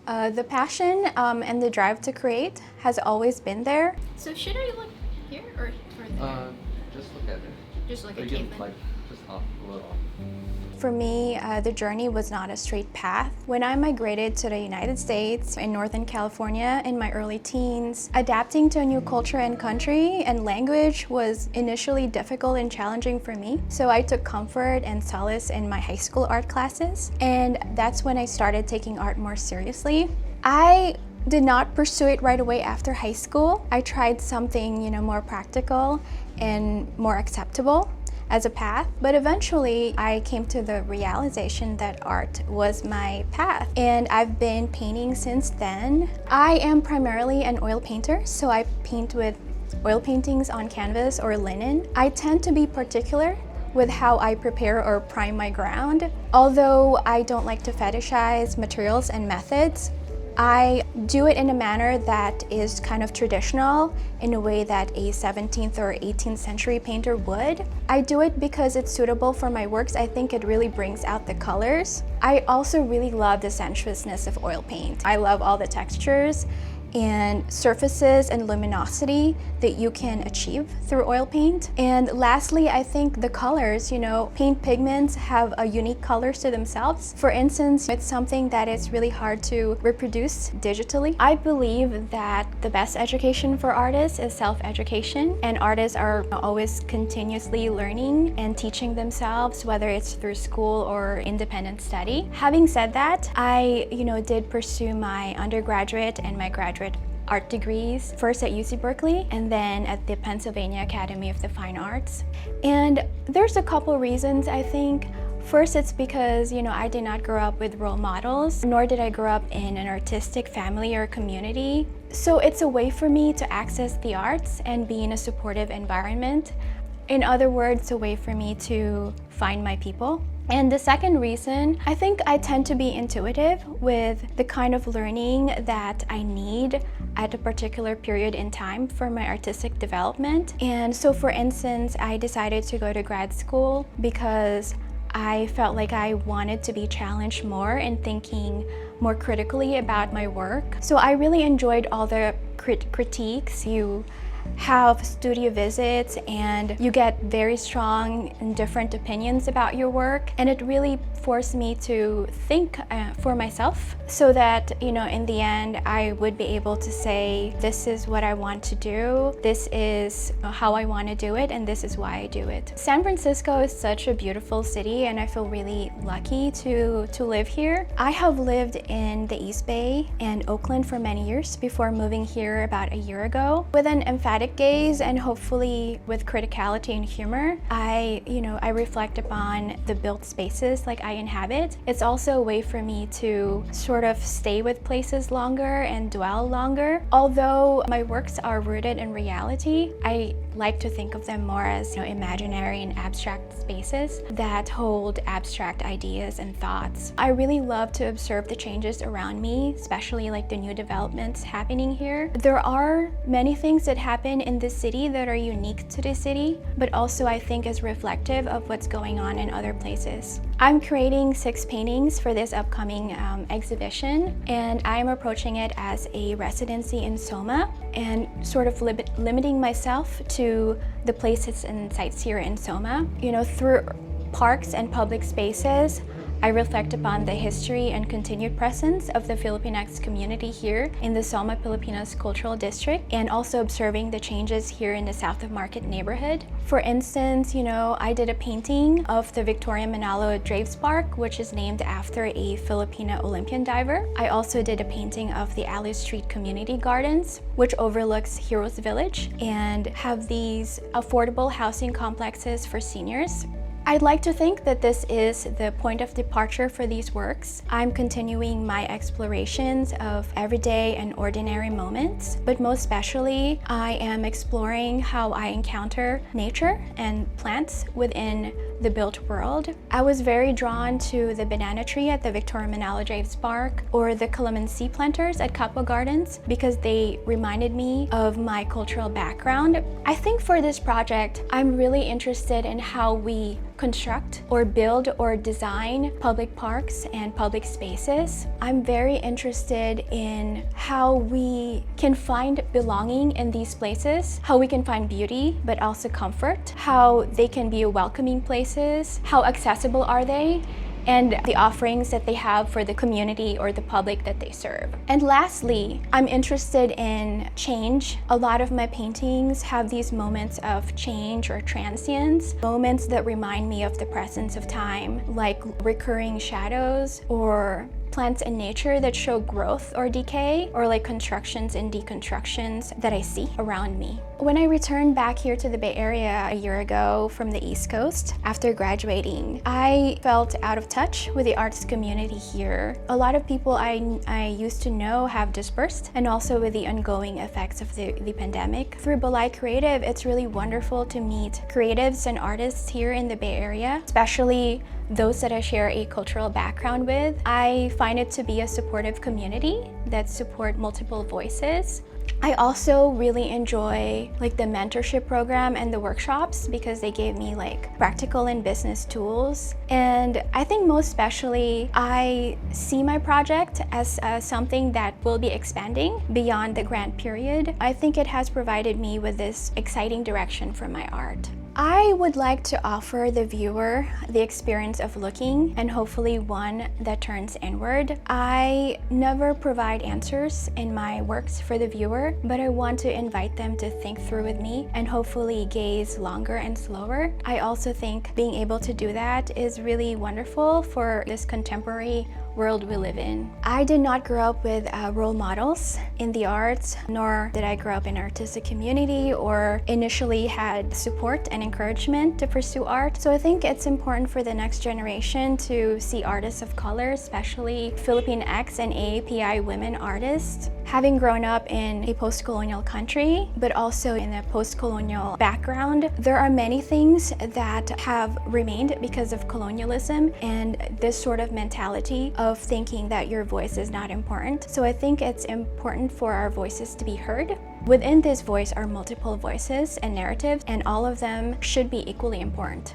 The passion and the drive to create has always been there. So should I look here or there? Just look at it. Just look Or at you can, caveman. like, just off, a little off. For me, the journey was not a straight path. When I migrated to the United States in Northern California in my early teens, adapting to a new culture and country and language was initially difficult and challenging for me. So I took comfort and solace in my high school art classes, and that's when I started taking art more seriously. I did not pursue it right away after high school. I tried something, more practical and more acceptable as a path, but eventually I came to the realization that art was my path, and I've been painting since then. I am primarily an oil painter, so I paint with oil paintings on canvas or linen. I tend to be particular with how I prepare or prime my ground. Although I don't like to fetishize materials and methods, I do it in a manner that is kind of traditional, in a way that a 17th or 18th century painter would. I do it because it's suitable for my works. I think it really brings out the colors. I also really love the sensuousness of oil paint. I love all the textures and surfaces and luminosity that you can achieve through oil paint. And lastly, I think the colors, paint pigments have a unique colors to themselves. For instance, it's something that is really hard to reproduce digitally. I believe that the best education for artists is self-education, and artists are always continuously learning and teaching themselves, whether it's through school or independent study. Having said that, I did pursue my undergraduate and my graduate art degrees, first at UC Berkeley and then at the Pennsylvania Academy of the Fine Arts. And there's a couple reasons, I think. First, it's because, I did not grow up with role models, nor did I grow up in an artistic family or community. So it's a way for me to access the arts and be in a supportive environment. In other words, a way for me to find my people. And the second reason, I think I tend to be intuitive with the kind of learning that I need at a particular period in time for my artistic development. And so, for instance, I decided to go to grad school because I felt like I wanted to be challenged more in thinking more critically about my work. So I really enjoyed all the critiques. You have studio visits and you get very strong and different opinions about your work, and it really forced me to think for myself, so that in the end I would be able to say, this is what I want to do, this is how I want to do it, and this is why I do it. San Francisco is such a beautiful city, and I feel really lucky to live here. I have lived in the East Bay and Oakland for many years before moving here about a year ago. With an emphatic gaze and hopefully with criticality and humor, I reflect upon the built spaces like I inhabit. It's also a way for me to sort of stay with places longer and dwell longer. Although my works are rooted in reality, I like to think of them more as imaginary and abstract spaces that hold abstract ideas and thoughts. I really love to observe the changes around me, especially like the new developments happening here. There are many things that happen in this city that are unique to this city, but also I think is reflective of what's going on in other places. I'm creating 6 paintings for this upcoming exhibition, and I'm approaching it as a residency in Soma and sort of limiting myself to the places and sites here in Soma. Through parks and public spaces, I reflect upon the history and continued presence of the Filipinx community here in the Soma Pilipinas Cultural District, and also observing the changes here in the South of Market neighborhood. For instance, I did a painting of the Victoria Manalo Draves Park, which is named after a Filipina Olympian diver. I also did a painting of the Alley Street Community Gardens, which overlooks Heroes Village and have these affordable housing complexes for seniors. I'd like to think that this is the point of departure for these works. I'm continuing my explorations of everyday and ordinary moments, but most especially, I am exploring how I encounter nature and plants within the built world. I was very drawn to the banana tree at the Victoria Manalo Draves Park or the calamansi planters at Capua Gardens because they reminded me of my cultural background. I think for this project, I'm really interested in how we construct or build or design public parks and public spaces. I'm very interested in how we can find belonging in these places, how we can find beauty but also comfort, how they can be welcoming places, how accessible are they, and the offerings that they have for the community or the public that they serve. And lastly, I'm interested in change. A lot of my paintings have these moments of change or transience, moments that remind me of the presence of time, like recurring shadows or plants in nature that show growth or decay, or like constructions and deconstructions that I see around me. When I returned back here to the Bay Area a year ago from the East Coast after graduating, I felt out of touch with the arts community here. A lot of people I used to know have dispersed, and also with the ongoing effects of the pandemic. Through Balay Kreative, it's really wonderful to meet creatives and artists here in the Bay Area, especially those that I share a cultural background with. I find it to be a supportive community that support multiple voices. I also really enjoy like the mentorship program and the workshops because they gave me like practical and business tools. And I think most especially, I see my project as something that will be expanding beyond the grant period. I think it has provided me with this exciting direction for my art. I would like to offer the viewer the experience of looking, and hopefully one that turns inward. I never provide answers in my works for the viewer, but I want to invite them to think through with me and hopefully gaze longer and slower. I also think being able to do that is really wonderful for this contemporary world we live in. I did not grow up with role models in the arts, nor did I grow up in an artistic community or initially had support and encouragement to pursue art. So I think it's important for the next generation to see artists of color, especially Filipina-X and AAPI women artists. Having grown up in a post-colonial country, but also in a post-colonial background, there are many things that have remained because of colonialism and this sort of mentality of thinking that your voice is not important. So I think it's important for our voices to be heard. Within this voice are multiple voices and narratives, and all of them should be equally important.